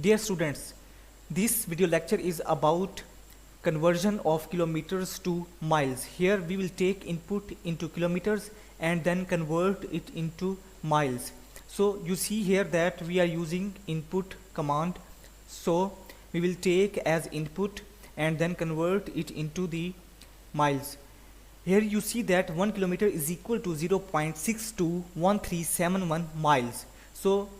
Dear students, this video lecture is about conversion of kilometers to miles. Here we will take input into kilometers and then convert it into miles. So you see here that we are using input command. So we will take as input and then convert it into the miles. Here you see that 1 kilometer is equal to 0.621371 miles. So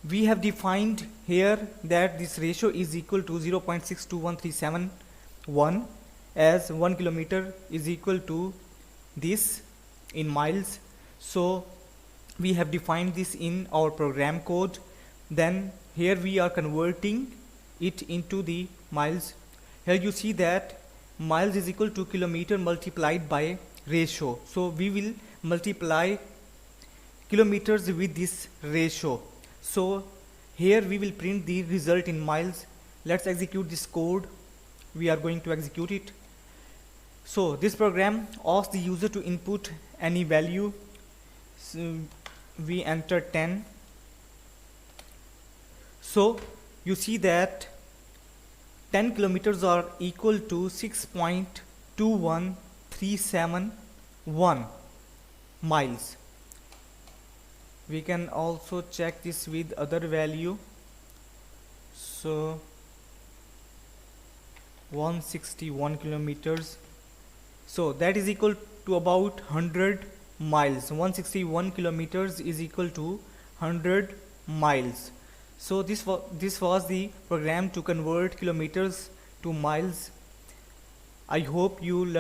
we have defined here that this ratio is equal to 0.621371 as 1 kilometer is equal to this in miles. So we have defined this in our program code. Then here we are converting it into the miles. Here you see that miles is equal to kilometer multiplied by ratio. So we will multiply kilometers with this ratio. So here we will print the result in miles. Let's execute this code. We are going to execute it. So this program asks the user to input any value. So we enter 10. So you see that 10 kilometers are equal to 6.21371 miles. We can also check this with other value. So 161 kilometers. So that is equal to about 100 miles. 161 kilometers is equal to 100 miles. So this was the program to convert kilometers to miles. I hope you learned